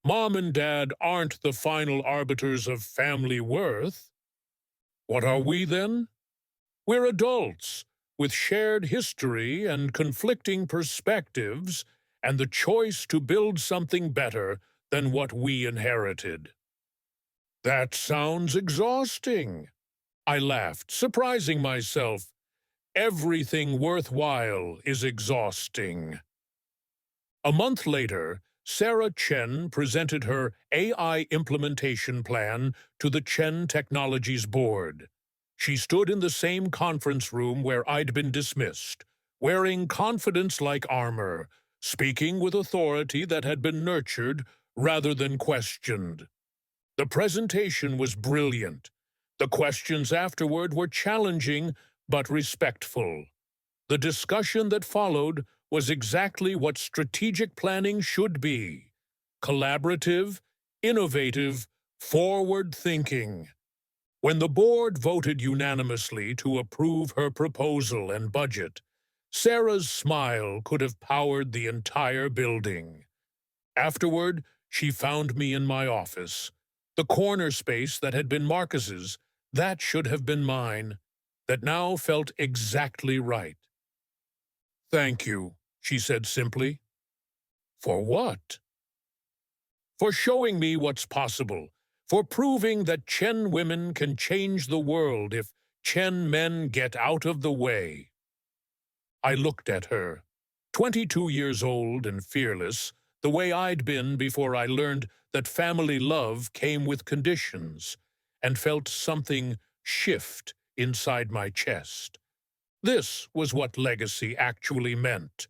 Mom and Dad aren't the final arbiters of family worth. What are we then? We're adults, with shared history and conflicting perspectives, and the choice to build something better than what we inherited. That sounds exhausting. I laughed, surprising myself. Everything worthwhile is exhausting. A month later, Sarah Chen presented her AI implementation plan to the Chen Technologies Board. She stood in the same conference room where I'd been dismissed, wearing confidence like armor, speaking with authority that had been nurtured rather than questioned. The presentation was brilliant. The questions afterward were challenging but respectful. The discussion that followed was exactly what strategic planning should be: collaborative, innovative, forward-thinking. When the board voted unanimously to approve her proposal and budget, Sarah's smile could have powered the entire building. Afterward, she found me in my office. The corner space that had been Marcus's, that should have been mine, that now felt exactly right. "Thank you," she said simply. "For what?" "For showing me what's possible, for proving that Chen women can change the world if Chen men get out of the way." I looked at her, 22 years old and fearless, the way I'd been before I learned that family love came with conditions, and felt something shift inside my chest. This was what legacy actually meant.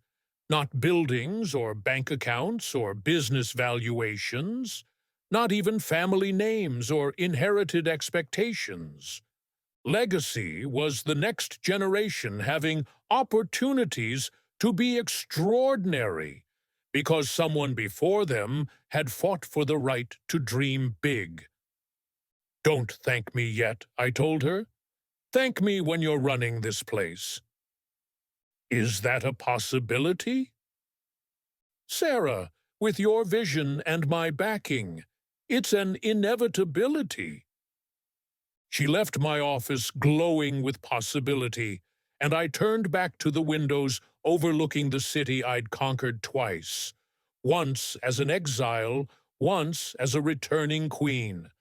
Not buildings or bank accounts or business valuations, not even family names or inherited expectations. Legacy was the next generation having opportunities to be extraordinary because someone before them had fought for the right to dream big. "Don't thank me yet," I told her. "Thank me when you're running this place." "Is that a possibility?" "Sarah, with your vision and my backing, it's an inevitability." She left my office glowing with possibility, and I turned back to the windows overlooking the city I'd conquered twice, once as an exile, once as a returning queen.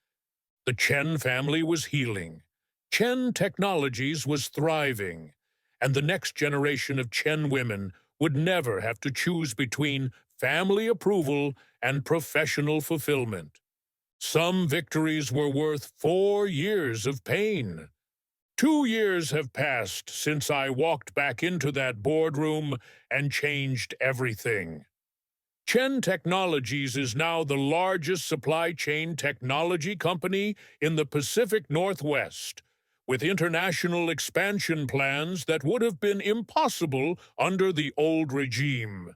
The Chen family was healing. Chen Technologies was thriving, and the next generation of Chen women would never have to choose between family approval and professional fulfillment. Some victories were worth 4 years of pain. 2 years have passed since I walked back into that boardroom and changed everything. Chen Technologies is now the largest supply chain technology company in the Pacific Northwest, with international expansion plans that would have been impossible under the old regime.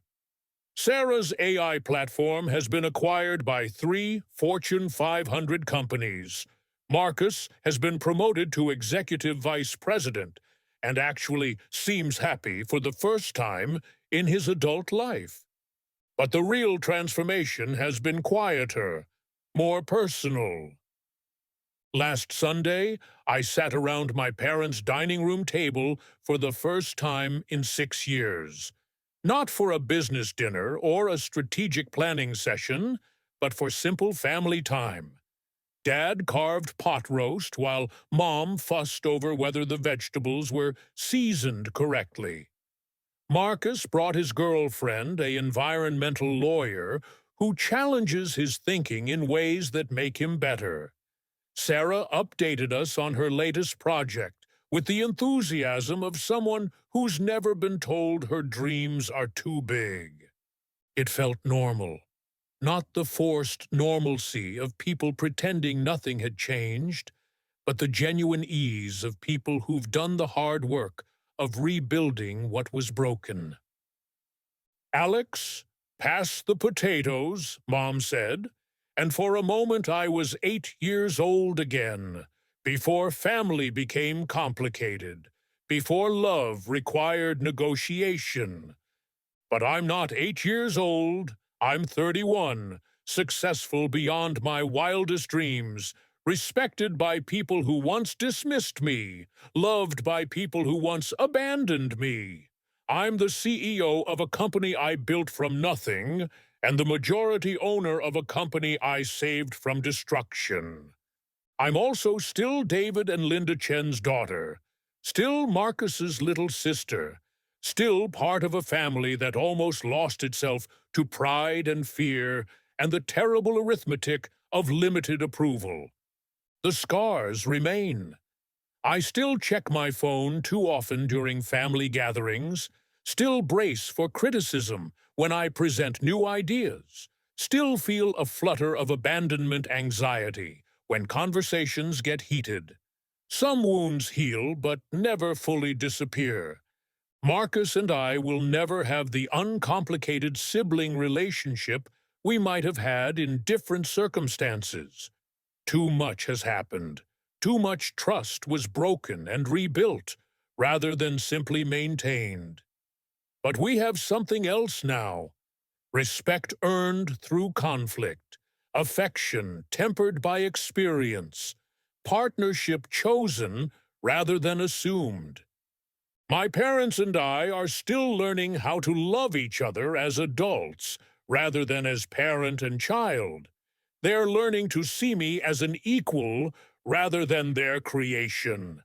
Sarah's AI platform has been acquired by 3 Fortune 500 companies. Marcus has been promoted to Executive Vice President and actually seems happy for the first time in his adult life. But the real transformation has been quieter, more personal. Last Sunday, I sat around my parents' dining room table for the first time in 6 years. Not for a business dinner or a strategic planning session, but for simple family time. Dad carved pot roast while Mom fussed over whether the vegetables were seasoned correctly. Marcus brought his girlfriend, an environmental lawyer, who challenges his thinking in ways that make him better. Sarah updated us on her latest project with the enthusiasm of someone who's never been told her dreams are too big. It felt normal, not the forced normalcy of people pretending nothing had changed, but the genuine ease of people who've done the hard work of rebuilding what was broken. "Alex, pass the potatoes," Mom said, and for a moment I was 8 years old again, before family became complicated, before love required negotiation. But I'm not 8 years old, I'm 31, successful beyond my wildest dreams, respected by people who once dismissed me, loved by people who once abandoned me. I'm the CEO of a company I built from nothing, and the majority owner of a company I saved from destruction. I'm also still David and Linda Chen's daughter, still Marcus's little sister, still part of a family that almost lost itself to pride and fear and the terrible arithmetic of limited approval. The scars remain. I still check my phone too often during family gatherings, still brace for criticism when I present new ideas, still feel a flutter of abandonment anxiety when conversations get heated. Some wounds heal but never fully disappear. Marcus and I will never have the uncomplicated sibling relationship we might have had in different circumstances. Too much has happened. Too much trust was broken and rebuilt, rather than simply maintained. But we have something else now. Respect earned through conflict, affection tempered by experience, partnership chosen rather than assumed. My parents and I are still learning how to love each other as adults, rather than as parent and child. They're learning to see me as an equal rather than their creation.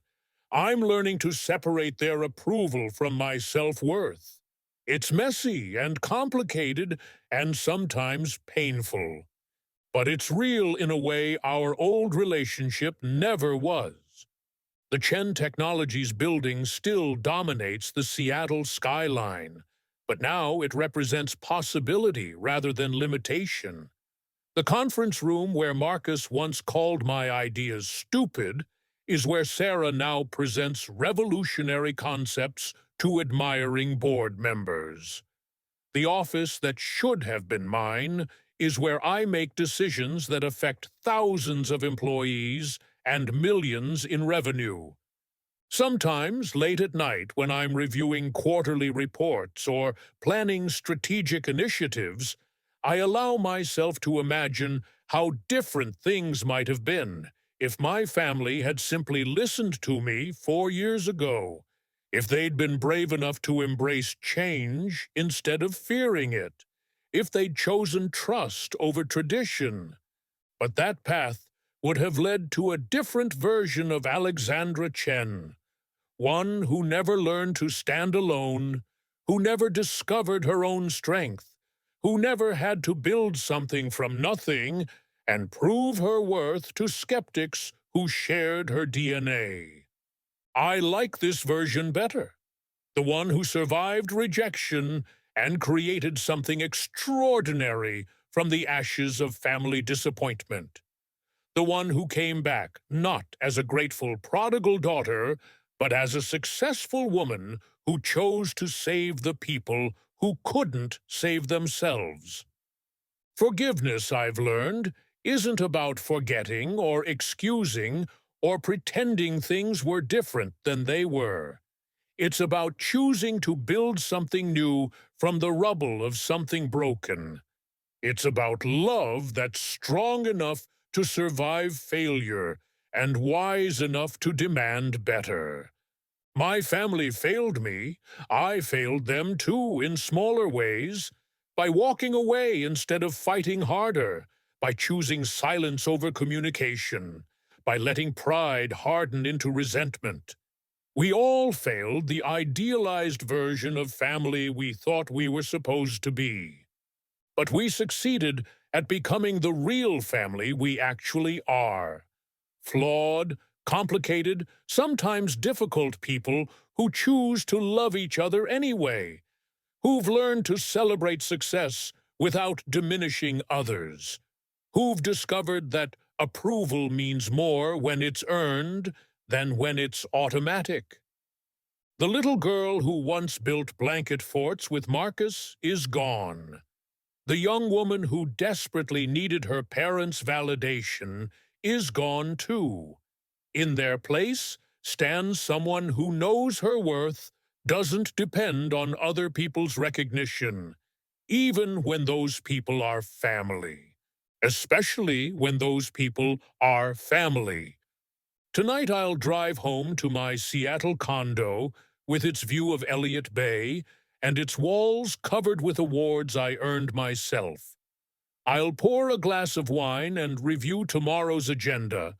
I'm learning to separate their approval from my self-worth. It's messy and complicated and sometimes painful. But it's real in a way our old relationship never was. The Chen Technologies building still dominates the Seattle skyline, but now it represents possibility rather than limitation. The conference room where Marcus once called my ideas stupid is where Sarah now presents revolutionary concepts to admiring board members. The office that should have been mine is where I make decisions that affect thousands of employees and millions in revenue. Sometimes, late at night, when I'm reviewing quarterly reports or planning strategic initiatives, I allow myself to imagine how different things might have been if my family had simply listened to me 4 years ago, if they'd been brave enough to embrace change instead of fearing it, if they'd chosen trust over tradition. But that path would have led to a different version of Alexandra Chen, one who never learned to stand alone, who never discovered her own strength, who never had to build something from nothing and prove her worth to skeptics who shared her DNA. I like this version better, the one who survived rejection and created something extraordinary from the ashes of family disappointment. The one who came back not as a grateful prodigal daughter, but as a successful woman who chose to save the people who couldn't save themselves. Forgiveness, I've learned, isn't about forgetting or excusing or pretending things were different than they were. It's about choosing to build something new from the rubble of something broken. It's about love that's strong enough to survive failure and wise enough to demand better. My family failed me. I failed them too in smaller ways, by walking away instead of fighting harder, by choosing silence over communication, by letting pride harden into resentment. We all failed the idealized version of family we thought we were supposed to be. But we succeeded at becoming the real family we actually are. Flawed, complicated, sometimes difficult people who choose to love each other anyway, who've learned to celebrate success without diminishing others, who've discovered that approval means more when it's earned than when it's automatic. The little girl who once built blanket forts with Marcus is gone. The young woman who desperately needed her parents' validation is gone too. In their place stands someone who knows her worth doesn't depend on other people's recognition, even when those people are family. especially when those people are family. Tonight I'll drive home to my Seattle condo with its view of Elliott Bay and its walls covered with awards I earned myself. I'll pour a glass of wine and review tomorrow's agenda,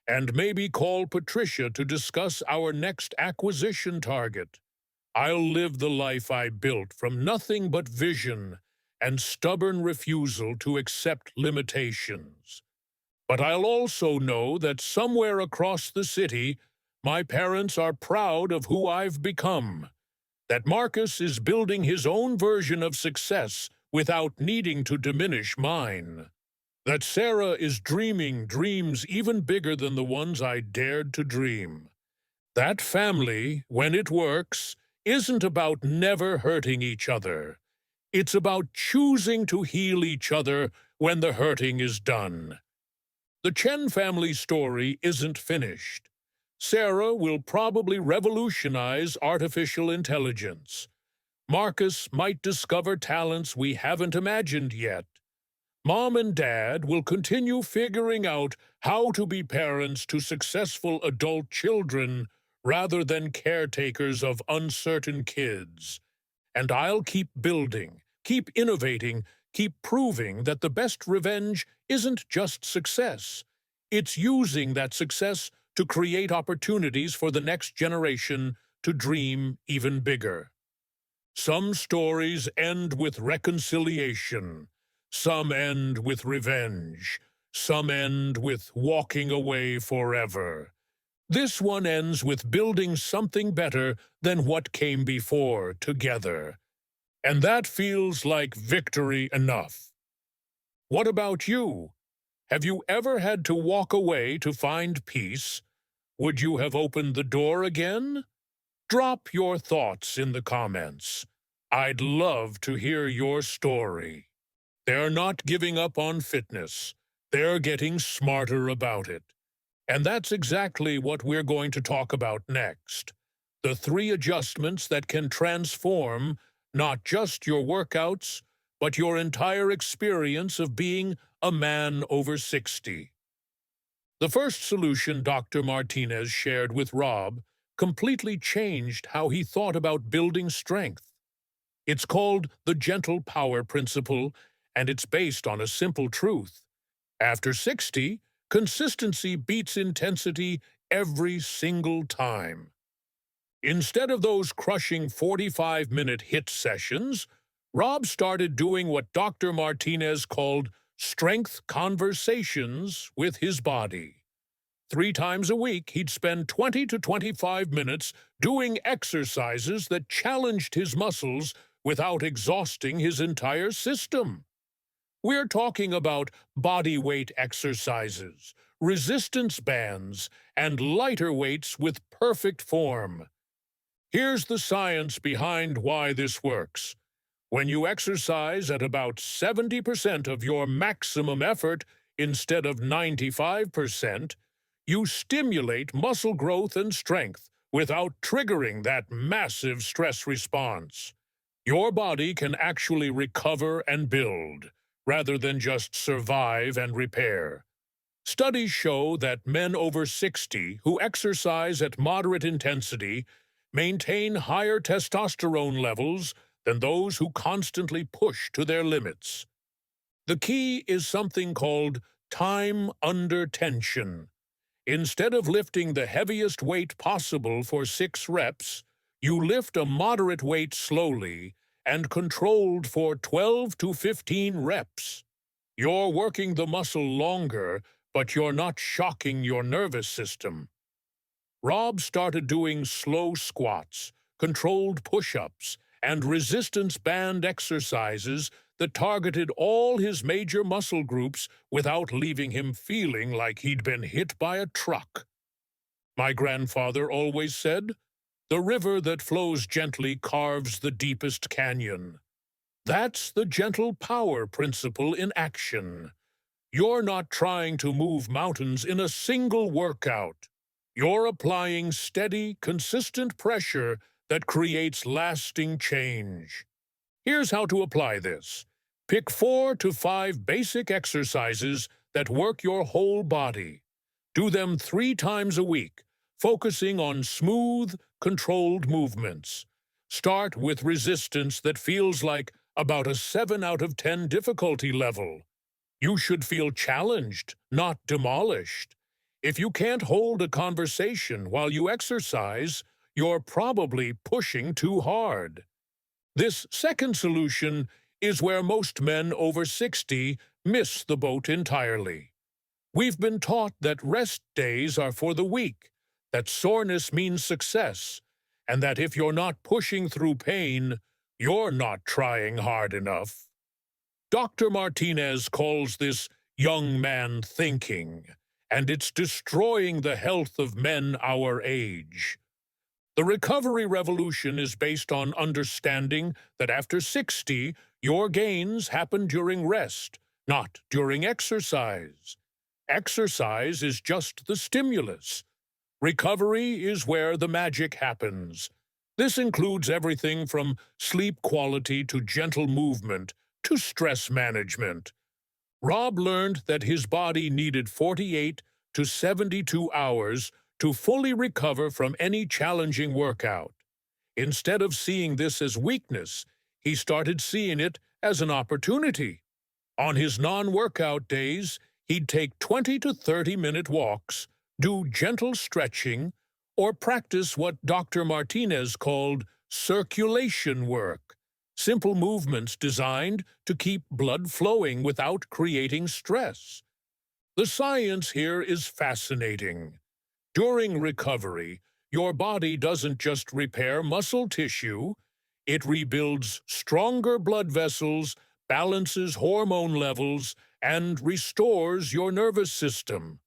and maybe call Patricia to discuss our next acquisition target. I'll live the life I built from nothing but vision and stubborn refusal to accept limitations. But I'll also know that somewhere across the city, my parents are proud of who I've become, that Marcus is building his own version of success without needing to diminish mine, that Sarah is dreaming dreams even bigger than the ones I dared to dream. That family, when it works, isn't about never hurting each other. It's about choosing to heal each other when the hurting is done. The Chen family story isn't finished. Sarah will probably revolutionize artificial intelligence. Marcus might discover talents we haven't imagined yet. Mom and Dad will continue figuring out how to be parents to successful adult children rather than caretakers of uncertain kids. And I'll keep building, keep innovating, keep proving that the best revenge isn't just success. It's using that success to create opportunities for the next generation to dream even bigger. Some stories end with reconciliation. Some end with revenge. Some end with walking away forever. This one ends with building something better than what came before together. And that feels like victory enough. What about you? Have you ever had to walk away to find peace? Would you have opened the door again? Drop your thoughts in the comments. I'd love to hear your story. They're not giving up on fitness. They're getting smarter about it. And that's exactly what we're going to talk about next. The 3 adjustments that can transform not just your workouts, but your entire experience of being a man over 60. The first solution Dr. Martinez shared with Rob completely changed how he thought about building strength. It's called the gentle power principle, and it's based on a simple truth. After 60, consistency beats intensity every single time. Instead of those crushing 45-minute HIIT sessions, Rob started doing what Dr. Martinez called strength conversations with his body. 3 times a week, he'd spend 20 to 25 minutes doing exercises that challenged his muscles without exhausting his entire system. We're talking about body weight exercises, resistance bands, and lighter weights with perfect form. Here's the science behind why this works. When you exercise at about 70% of your maximum effort instead of 95%, you stimulate muscle growth and strength without triggering that massive stress response. Your body can actually recover and build, rather than just survive and repair. Studies show that men over 60 who exercise at moderate intensity maintain higher testosterone levels than those who constantly push to their limits. The key is something called time under tension. Instead of lifting the heaviest weight possible for 6 reps, you lift a moderate weight slowly and controlled for 12 to 15 reps. You're working the muscle longer, but you're not shocking your nervous system. Rob started doing slow squats, controlled push-ups, and resistance band exercises that targeted all his major muscle groups without leaving him feeling like he'd been hit by a truck. My grandfather always said, "The river that flows gently carves the deepest canyon." That's the gentle power principle in action. You're not trying to move mountains in a single workout. You're applying steady, consistent pressure that creates lasting change. Here's how to apply this. Pick 4 to 5 basic exercises that work your whole body. Do them 3 times a week, focusing on smooth, controlled movements. Start with resistance that feels like about a 7 out of 10 difficulty level. You should feel challenged, not demolished. If you can't hold a conversation while you exercise, you're probably pushing too hard. This second solution is where most men over 60 miss the boat entirely. We've been taught that rest days are for the weak, that soreness means success, and that if you're not pushing through pain, you're not trying hard enough. Dr. Martinez calls this young man thinking, and it's destroying the health of men our age. The recovery revolution is based on understanding that after 60, your gains happen during rest, not during exercise. Exercise is just the stimulus. Recovery is where the magic happens. This includes everything from sleep quality to gentle movement to stress management. Rob learned that his body needed 48 to 72 hours to fully recover from any challenging workout. Instead of seeing this as weakness, he started seeing it as an opportunity. On his non-workout days, he'd take 20 to 30-minute walks, do gentle stretching, or practice what Dr. Martinez called circulation work, simple movements designed to keep blood flowing without creating stress. The science here is fascinating. During recovery, your body doesn't just repair muscle tissue, it rebuilds stronger blood vessels, balances hormone levels, and restores your nervous system.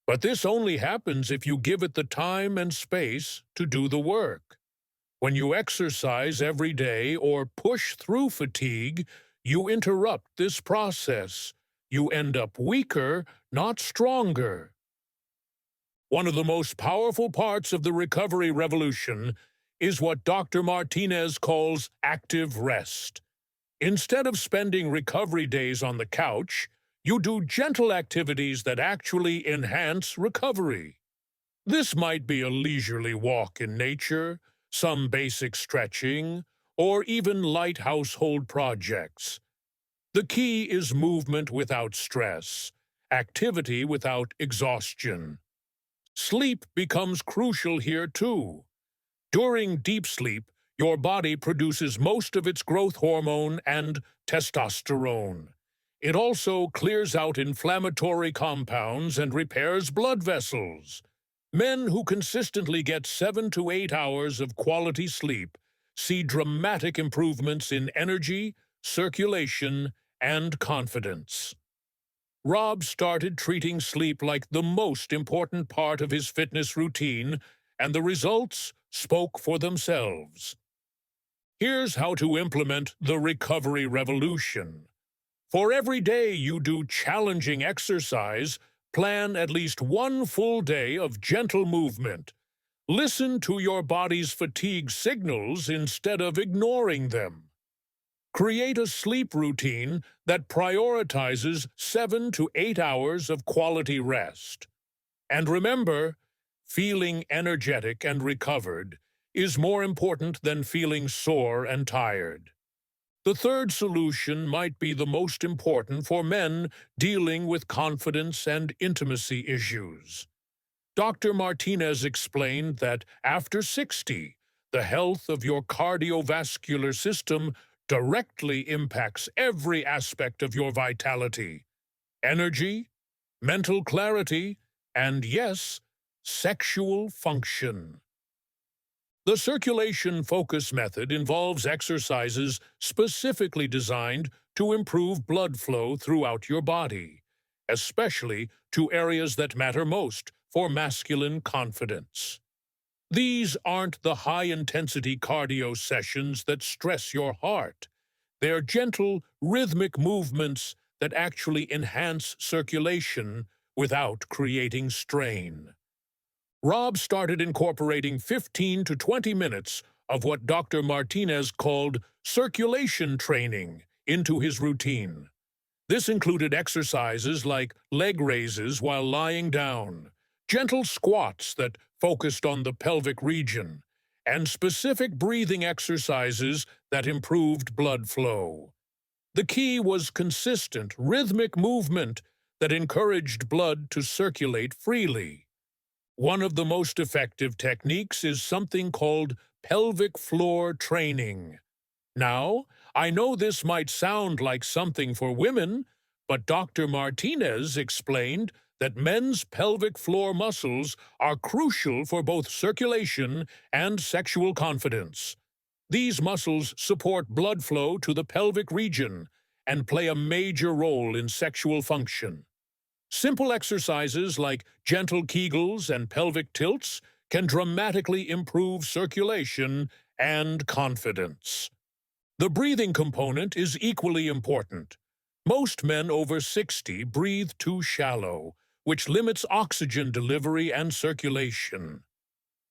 But this only happens if you give it the time and space to do the work. When you exercise every day or push through fatigue, you interrupt this process. You end up weaker, not stronger. One of the most powerful parts of the recovery revolution is what Dr. Martinez calls active rest. Instead of spending recovery days on the couch, you do gentle activities that actually enhance recovery. This might be a leisurely walk in nature, some basic stretching, or even light household projects. The key is movement without stress, activity without exhaustion. Sleep becomes crucial here too. During deep sleep, your body produces most of its growth hormone and testosterone. It also clears out inflammatory compounds and repairs blood vessels. Men who consistently get 7 to 8 hours of quality sleep see dramatic improvements in energy, circulation, and confidence. Rob started treating sleep like the most important part of his fitness routine, and the results spoke for themselves. Here's how to implement the recovery revolution. For every day you do challenging exercise, plan at least one full day of gentle movement. Listen to your body's fatigue signals instead of ignoring them. Create a sleep routine that prioritizes 7 to 8 hours of quality rest. And remember, feeling energetic and recovered is more important than feeling sore and tired. The third solution might be the most important for men dealing with confidence and intimacy issues. Dr. Martinez explained that after 60, the health of your cardiovascular system directly impacts every aspect of your vitality, energy, mental clarity, and yes, sexual function. The circulation focus method involves exercises specifically designed to improve blood flow throughout your body, especially to areas that matter most for masculine confidence. These aren't the high-intensity cardio sessions that stress your heart. They're gentle, rhythmic movements that actually enhance circulation without creating strain. Rob started incorporating 15 to 20 minutes of what Dr. Martinez called circulation training into his routine. This included exercises like leg raises while lying down, gentle squats that focused on the pelvic region, and specific breathing exercises that improved blood flow. The key was consistent, rhythmic movement that encouraged blood to circulate freely. One of the most effective techniques is something called pelvic floor training. Now, I know this might sound like something for women, but Dr. Martinez explained that men's pelvic floor muscles are crucial for both circulation and sexual confidence. These muscles support blood flow to the pelvic region and play a major role in sexual function. Simple exercises like gentle Kegels and pelvic tilts can dramatically improve circulation and confidence. The breathing component is equally important. Most men over 60 breathe too shallow, which limits oxygen delivery and circulation.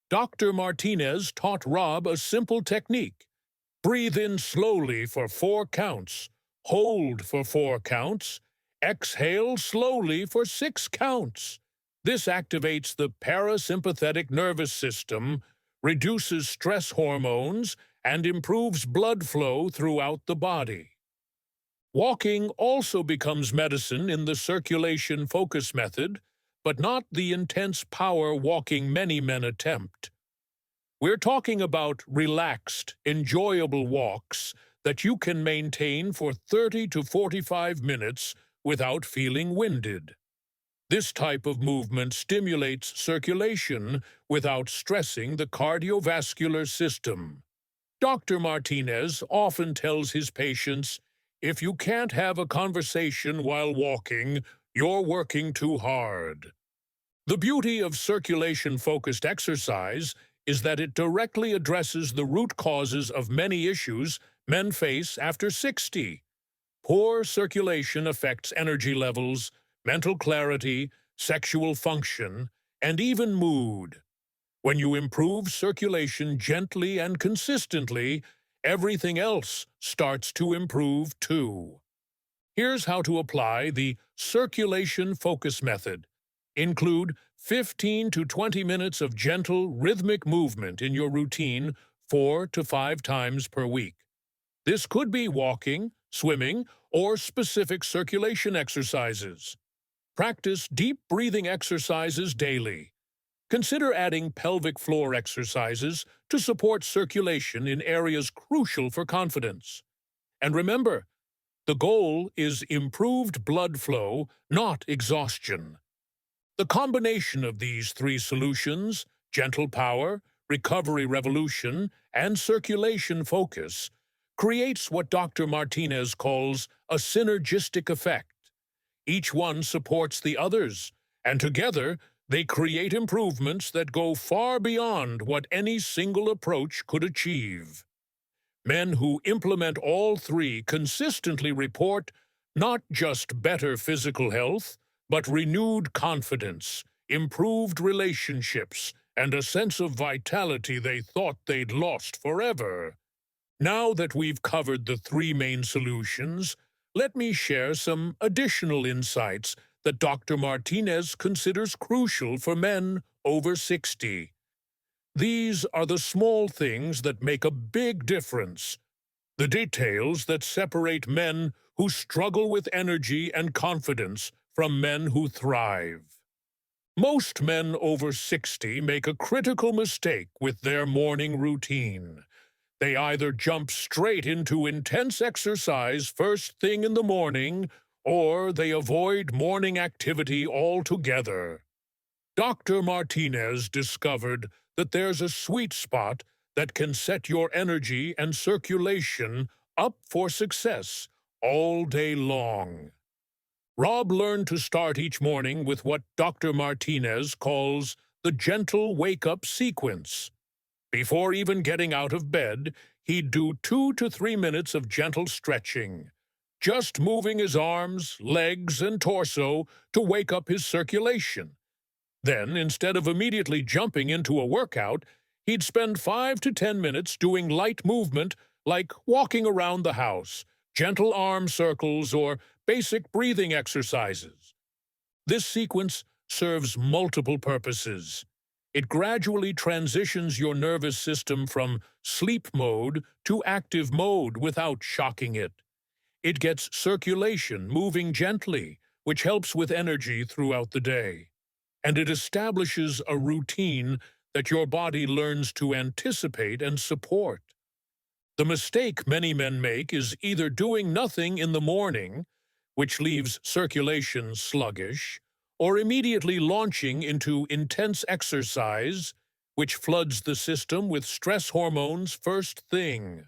Dr. Martinez taught Rob a simple technique. Breathe in slowly for 4 counts, hold for 4 counts, exhale slowly for 6 counts. This activates the parasympathetic nervous system, reduces stress hormones, and improves blood flow throughout the body. Walking also becomes medicine in the circulation focus method, but not the intense power walking many men attempt. We're talking about relaxed, enjoyable walks that you can maintain for 30 to 45 minutes without feeling winded. This type of movement stimulates circulation without stressing the cardiovascular system. Dr. Martinez often tells his patients, if you can't have a conversation while walking, you're working too hard. The beauty of circulation-focused exercise is that it directly addresses the root causes of many issues men face after 60. Poor circulation affects energy levels, mental clarity, sexual function, and even mood. When you improve circulation gently and consistently, everything else starts to improve too. Here's how to apply the circulation focus method. Include 15 to 20 minutes of gentle, rhythmic movement in your routine 4 to 5 times per week. This could be walking, swimming, or specific circulation exercises. Practice deep breathing exercises daily. Consider adding pelvic floor exercises to support circulation in areas crucial for confidence. And remember, the goal is improved blood flow, not exhaustion. The combination of these 3 solutions, gentle power, recovery revolution, and circulation focus, creates what Dr. Martinez calls a synergistic effect. Each one supports the others, and together they create improvements that go far beyond what any single approach could achieve. Men who implement all 3 consistently report not just better physical health, but renewed confidence, improved relationships, and a sense of vitality they thought they'd lost forever. Now that we've covered the 3 main solutions, let me share some additional insights that Dr. Martinez considers crucial for men over 60. These are the small things that make a big difference, the details that separate men who struggle with energy and confidence from men who thrive. Most men over 60 make a critical mistake with their morning routine. They either jump straight into intense exercise first thing in the morning, or they avoid morning activity altogether. Dr. Martinez discovered that there's a sweet spot that can set your energy and circulation up for success all day long. Rob learned to start each morning with what Dr. Martinez calls the gentle wake-up sequence. Before even getting out of bed, he'd do 2 to 3 minutes of gentle stretching, just moving his arms, legs, and torso to wake up his circulation. Then, instead of immediately jumping into a workout, he'd spend 5 to 10 minutes doing light movement like walking around the house, gentle arm circles, or basic breathing exercises. This sequence serves multiple purposes. It gradually transitions your nervous system from sleep mode to active mode without shocking it. It gets circulation moving gently, which helps with energy throughout the day. And it establishes a routine that your body learns to anticipate and support. The mistake many men make is either doing nothing in the morning, which leaves circulation sluggish, or immediately launching into intense exercise, which floods the system with stress hormones first thing.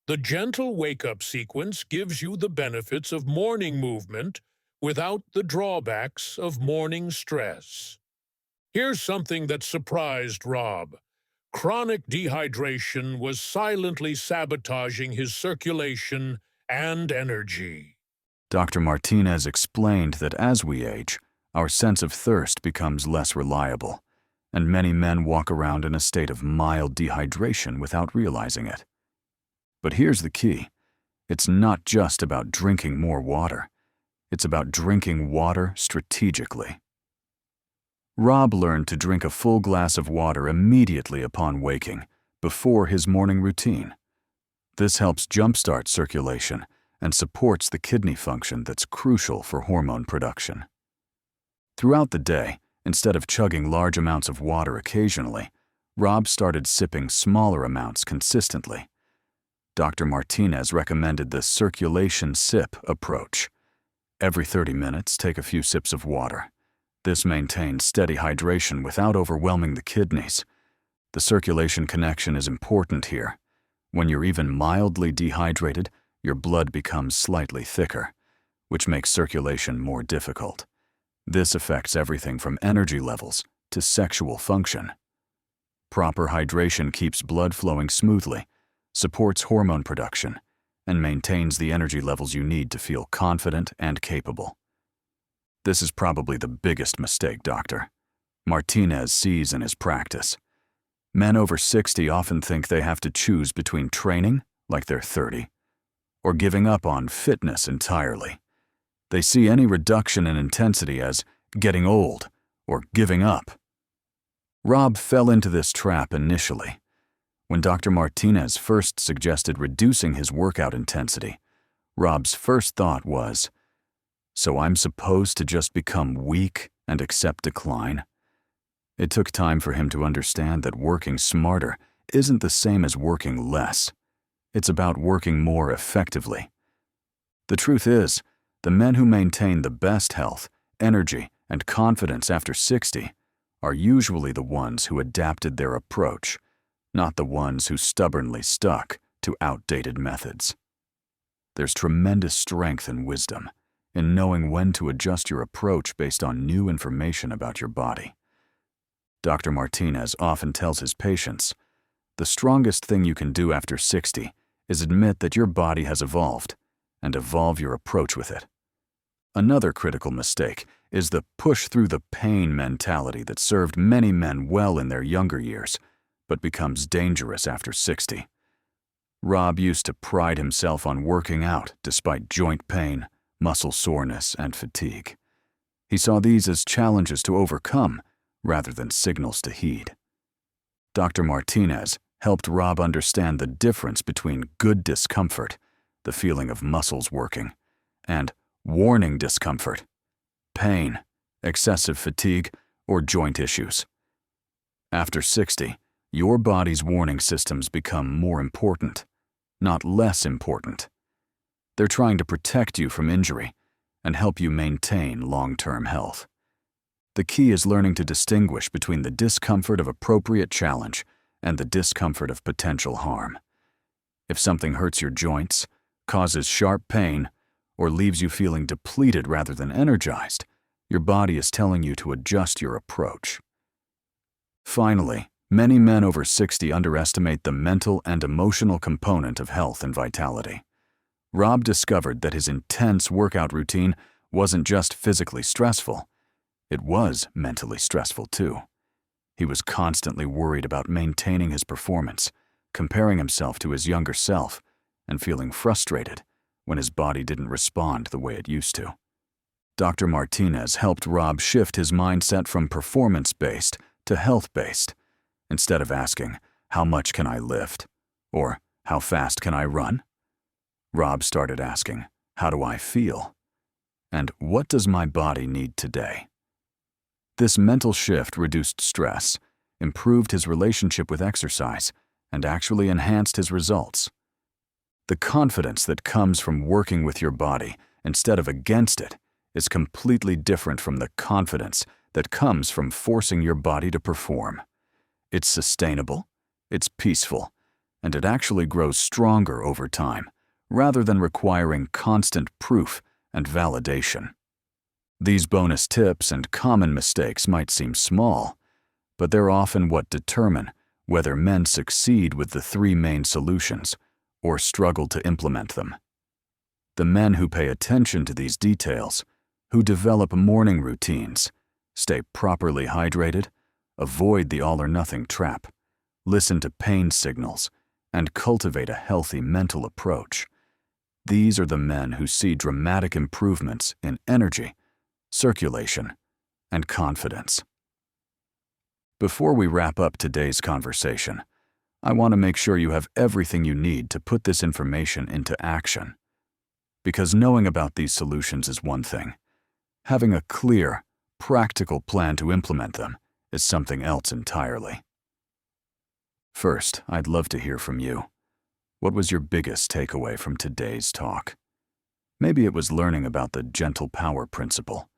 The gentle wake-up sequence gives you the benefits of morning movement without the drawbacks of morning stress. Here's something that surprised Rob. Chronic dehydration was silently sabotaging his circulation and energy. Dr. Martinez explained that as we age, our sense of thirst becomes less reliable, and many men walk around in a state of mild dehydration without realizing it. But here's the key. It's not just about drinking more water. It's about drinking water strategically. Rob learned to drink a full glass of water immediately upon waking, before his morning routine. This helps jumpstart circulation and supports the kidney function that's crucial for hormone production. Throughout the day, instead of chugging large amounts of water occasionally, Rob started sipping smaller amounts consistently. Dr. Martinez recommended the circulation sip approach. Every 30 minutes, take a few sips of water. This maintains steady hydration without overwhelming the kidneys. The circulation connection is important here. When you're even mildly dehydrated, your blood becomes slightly thicker, which makes circulation more difficult. This affects everything from energy levels to sexual function. Proper hydration keeps blood flowing smoothly, supports hormone production, and maintains the energy levels you need to feel confident and capable. This is probably the biggest mistake Dr. Martinez sees in his practice. Men over 60 often think they have to choose between training, like they're 30, or giving up on fitness entirely. They see any reduction in intensity as getting old or giving up. Rob fell into this trap initially. When Dr. Martinez first suggested reducing his workout intensity, Rob's first thought was, "So I'm supposed to just become weak and accept decline?" It took time for him to understand that working smarter isn't the same as working less. It's about working more effectively. The truth is, the men who maintain the best health, energy, and confidence after 60 are usually the ones who adapted their approach, not the ones who stubbornly stuck to outdated methods. There's tremendous strength and wisdom in knowing when to adjust your approach based on new information about your body. Dr. Martinez often tells his patients, the strongest thing you can do after 60 is admit that your body has evolved and evolve your approach with it. Another critical mistake is the push-through-the-pain mentality that served many men well in their younger years, but becomes dangerous after 60. Rob used to pride himself on working out despite joint pain, muscle soreness, and fatigue. He saw these as challenges to overcome rather than signals to heed. Dr. Martinez helped Rob understand the difference between good discomfort, the feeling of muscles working, and warning discomfort, pain, excessive fatigue, or joint issues. After 60, your body's warning systems become more important, not less important. They're trying to protect you from injury and help you maintain long-term health. The key is learning to distinguish between the discomfort of appropriate challenge and the discomfort of potential harm. If something hurts your joints, causes sharp pain, or leaves you feeling depleted rather than energized, your body is telling you to adjust your approach. Finally, many men over 60 underestimate the mental and emotional component of health and vitality. Rob discovered that his intense workout routine wasn't just physically stressful, it was mentally stressful too. He was constantly worried about maintaining his performance, comparing himself to his younger self, and feeling frustrated when his body didn't respond the way it used to. Dr. Martinez helped Rob shift his mindset from performance-based to health-based. Instead of asking, "How much can I lift?" or "How fast can I run?" Rob started asking, "How do I feel?" and "What does my body need today?" This mental shift reduced stress, improved his relationship with exercise, and actually enhanced his results. The confidence that comes from working with your body instead of against it is completely different from the confidence that comes from forcing your body to perform. It's sustainable, it's peaceful, and it actually grows stronger over time, rather than requiring constant proof and validation. These bonus tips and common mistakes might seem small, but they're often what determine whether men succeed with the 3 main solutions or struggle to implement them. The men who pay attention to these details, who develop morning routines, stay properly hydrated, avoid the all-or-nothing trap, listen to pain signals, and cultivate a healthy mental approach. These are the men who see dramatic improvements in energy, circulation, and confidence. Before we wrap up today's conversation, I want to make sure you have everything you need to put this information into action. Because knowing about these solutions is one thing. Having a clear, practical plan to implement them is something else entirely. First, I'd love to hear from you. What was your biggest takeaway from today's talk? Maybe it was learning about the gentle power principle,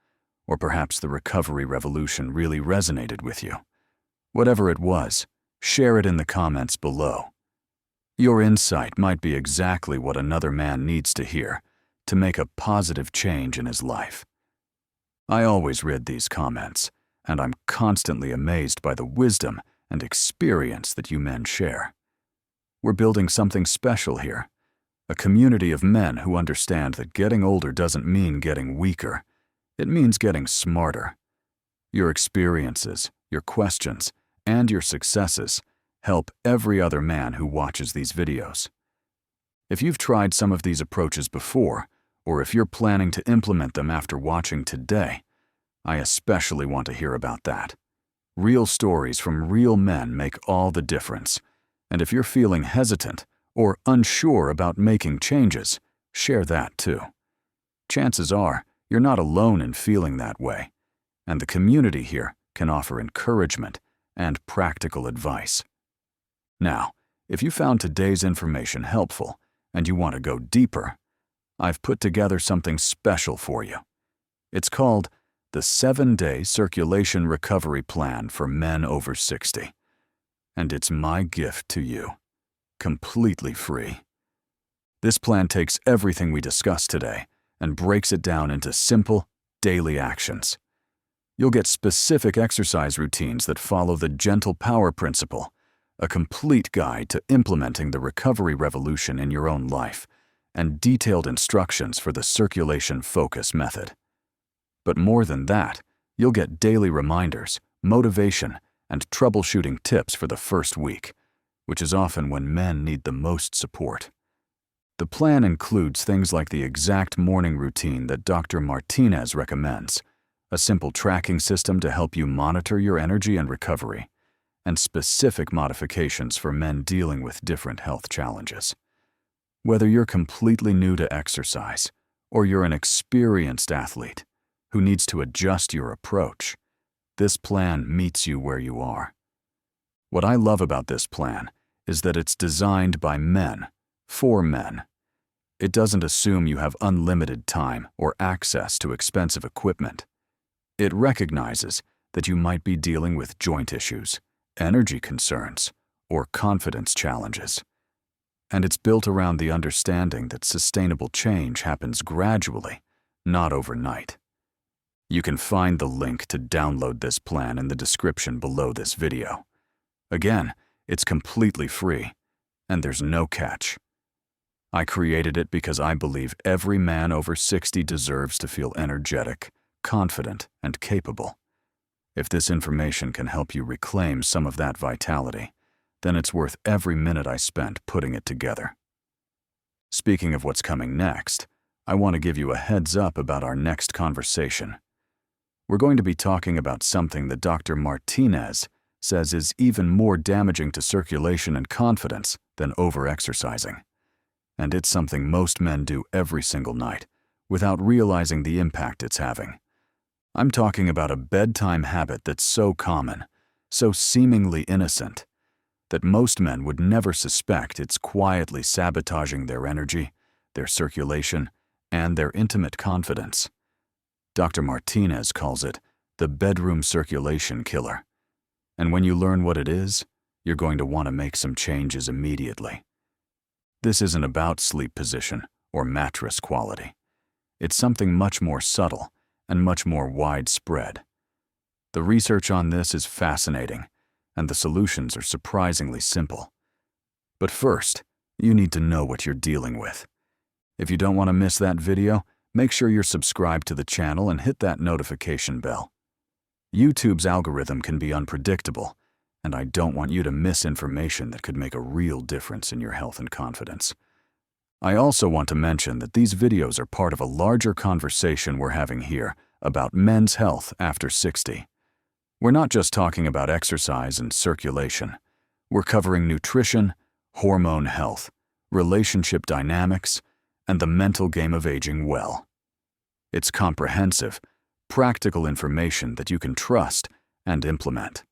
or perhaps the recovery revolution really resonated with you. Whatever it was, share it in the comments below. Your insight might be exactly what another man needs to hear to make a positive change in his life. I always read these comments, and I'm constantly amazed by the wisdom and experience that you men share. We're building something special here, a community of men who understand that getting older doesn't mean getting weaker. It means getting smarter. Your experiences, your questions, and your successes help every other man who watches these videos. If you've tried some of these approaches before, or if you're planning to implement them after watching today, I especially want to hear about that. Real stories from real men make all the difference. And if you're feeling hesitant or unsure about making changes, share that too. Chances are you're not alone in feeling that way, and the community here can offer encouragement and practical advice. Now, if you found today's information helpful and you want to go deeper, I've put together something special for you. It's called the 7-Day Circulation Recovery Plan for Men over 60. And it's my gift to you, completely free. This plan takes everything we discussed today and breaks it down into simple, daily actions. You'll get specific exercise routines that follow the gentle power principle, a complete guide to implementing the recovery revolution in your own life, and detailed instructions for the circulation focus method. But more than that, you'll get daily reminders, motivation, and troubleshooting tips for the first week, which is often when men need the most support. The plan includes things like the exact morning routine that Dr. Martinez recommends, a simple tracking system to help you monitor your energy and recovery, and specific modifications for men dealing with different health challenges. Whether you're completely new to exercise or you're an experienced athlete who needs to adjust your approach, this plan meets you where you are. What I love about this plan is that it's designed by men, for men. It doesn't assume you have unlimited time or access to expensive equipment. It recognizes that you might be dealing with joint issues, energy concerns, or confidence challenges. And it's built around the understanding that sustainable change happens gradually, not overnight. You can find the link to download this plan in the description below this video. Again, it's completely free, and there's no catch. I created it because I believe every man over 60 deserves to feel energetic, confident, and capable. If this information can help you reclaim some of that vitality, then it's worth every minute I spent putting it together. Speaking of what's coming next, I want to give you a heads up about our next conversation. We're going to be talking about something that Dr. Martinez says is even more damaging to circulation and confidence than overexercising. And it's something most men do every single night without realizing the impact it's having. I'm talking about a bedtime habit that's so common, so seemingly innocent, that most men would never suspect it's quietly sabotaging their energy, their circulation, and their intimate confidence. Dr. Martinez calls it the bedroom circulation killer. And when you learn what it is, you're going to want to make some changes immediately. This isn't about sleep position or mattress quality. It's something much more subtle and much more widespread. The research on this is fascinating, and the solutions are surprisingly simple. But first, you need to know what you're dealing with. If you don't want to miss that video, make sure you're subscribed to the channel and hit that notification bell. YouTube's algorithm can be unpredictable, and I don't want you to miss information that could make a real difference in your health and confidence. I also want to mention that these videos are part of a larger conversation we're having here about men's health after 60. We're not just talking about exercise and circulation. We're covering nutrition, hormone health, relationship dynamics, and the mental game of aging well. It's comprehensive, practical information that you can trust and implement.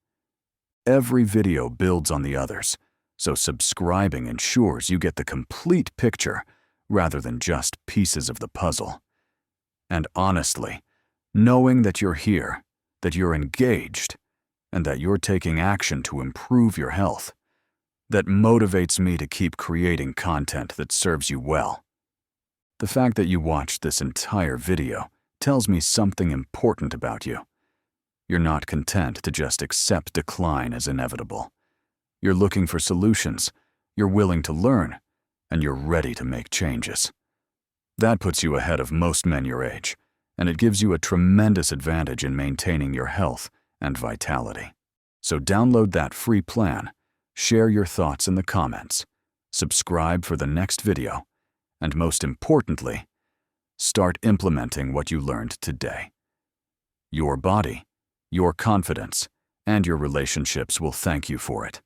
Every video builds on the others, so subscribing ensures you get the complete picture rather than just pieces of the puzzle. And honestly, knowing that you're here, that you're engaged, and that you're taking action to improve your health, that motivates me to keep creating content that serves you well. The fact that you watched this entire video tells me something important about you. You're not content to just accept decline as inevitable. You're looking for solutions, you're willing to learn, and you're ready to make changes. That puts you ahead of most men your age, and it gives you a tremendous advantage in maintaining your health and vitality. So download that free plan, share your thoughts in the comments, subscribe for the next video, and most importantly, start implementing what you learned today. Your body, your confidence, and your relationships will thank you for it.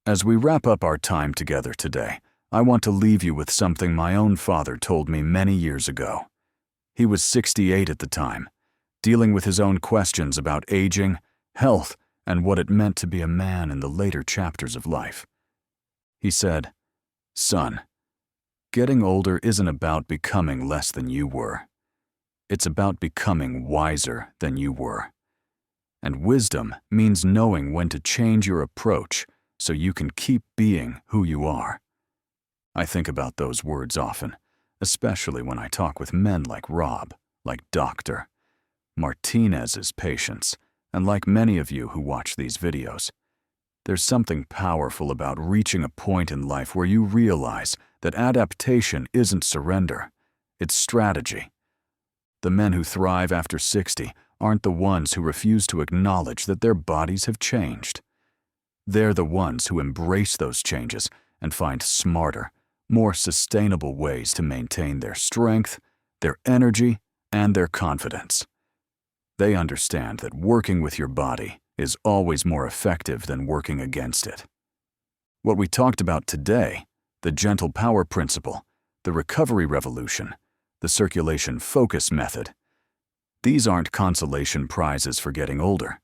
As we wrap up our time together today, I want to leave you with something my own father told me many years ago. He was 68 at the time, dealing with his own questions about aging, health, and what it meant to be a man in the later chapters of life. He said, "Son, getting older isn't about becoming less than you were. It's about becoming wiser than you were. And wisdom means knowing when to change your approach so you can keep being who you are." I think about those words often, especially when I talk with men like Rob, like Dr. Martinez's patients, and like many of you who watch these videos. There's something powerful about reaching a point in life where you realize that adaptation isn't surrender, it's strategy. The men who thrive after 60 aren't the ones who refuse to acknowledge that their bodies have changed. They're the ones who embrace those changes and find smarter, more sustainable ways to maintain their strength, their energy, and their confidence. They understand that working with your body is always more effective than working against it. What we talked about today, the gentle power principle, the recovery revolution, the circulation focus method, these aren't consolation prizes for getting older.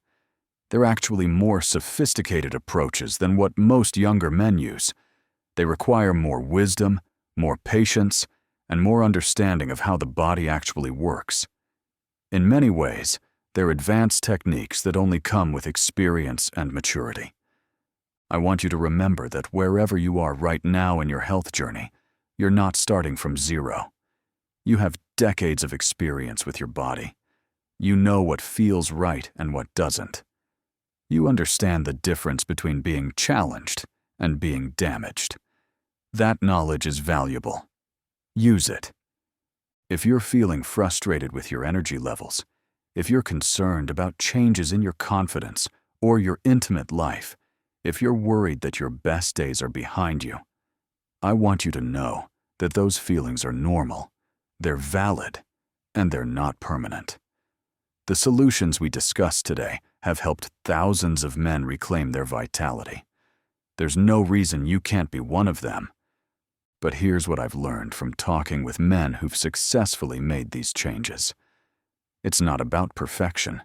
They're actually more sophisticated approaches than what most younger men use. They require more wisdom, more patience, and more understanding of how the body actually works. In many ways, they're advanced techniques that only come with experience and maturity. I want you to remember that wherever you are right now in your health journey, you're not starting from zero. You have decades of experience with your body. You know what feels right and what doesn't. You understand the difference between being challenged and being damaged. That knowledge is valuable. Use it. If you're feeling frustrated with your energy levels, if you're concerned about changes in your confidence or your intimate life, if you're worried that your best days are behind you, I want you to know that those feelings are normal, they're valid, and they're not permanent. The solutions we discussed today have helped thousands of men reclaim their vitality. There's no reason you can't be one of them. But here's what I've learned from talking with men who've successfully made these changes. It's not about perfection,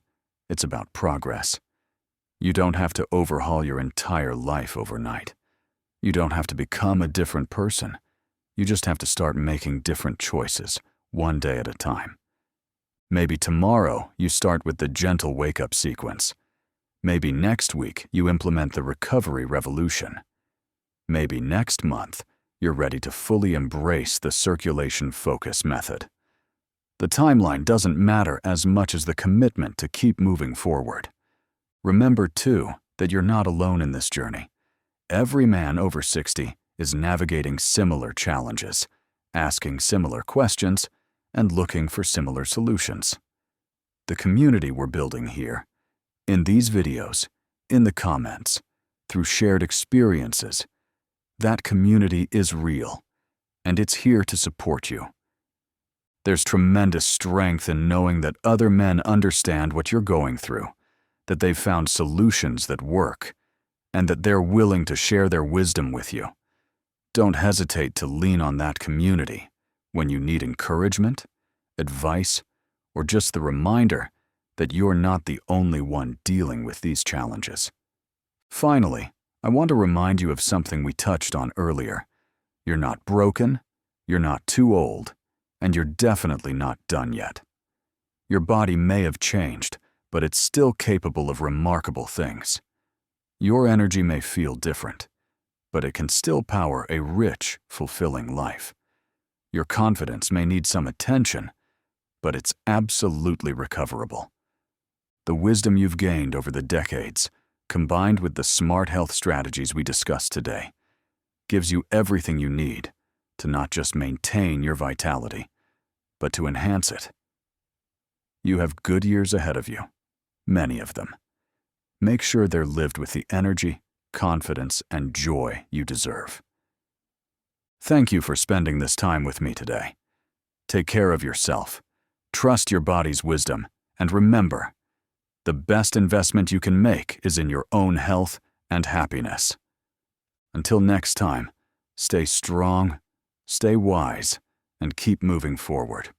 it's about progress. You don't have to overhaul your entire life overnight. You don't have to become a different person. You just have to start making different choices, one day at a time. Maybe tomorrow you start with the gentle wake-up sequence. Maybe next week you implement the recovery revolution. Maybe next month you're ready to fully embrace the circulation focus method. The timeline doesn't matter as much as the commitment to keep moving forward. Remember, too, that you're not alone in this journey. Every man over 60 is navigating similar challenges, asking similar questions, and looking for similar solutions. The community we're building here, in these videos, in the comments, through shared experiences, that community is real, and it's here to support you. There's tremendous strength in knowing that other men understand what you're going through, that they've found solutions that work, and that they're willing to share their wisdom with you. Don't hesitate to lean on that community when you need encouragement, advice, or just the reminder that you're not the only one dealing with these challenges. Finally, I want to remind you of something we touched on earlier. You're not broken, you're not too old, and you're definitely not done yet. Your body may have changed, but it's still capable of remarkable things. Your energy may feel different, but it can still power a rich, fulfilling life. Your confidence may need some attention, but it's absolutely recoverable. The wisdom you've gained over the decades, combined with the smart health strategies we discussed today, gives you everything you need to not just maintain your vitality, but to enhance it. You have good years ahead of you, many of them. Make sure they're lived with the energy, confidence, and joy you deserve. Thank you for spending this time with me today. Take care of yourself, trust your body's wisdom, and remember, the best investment you can make is in your own health and happiness. Until next time, stay strong, stay wise, and keep moving forward.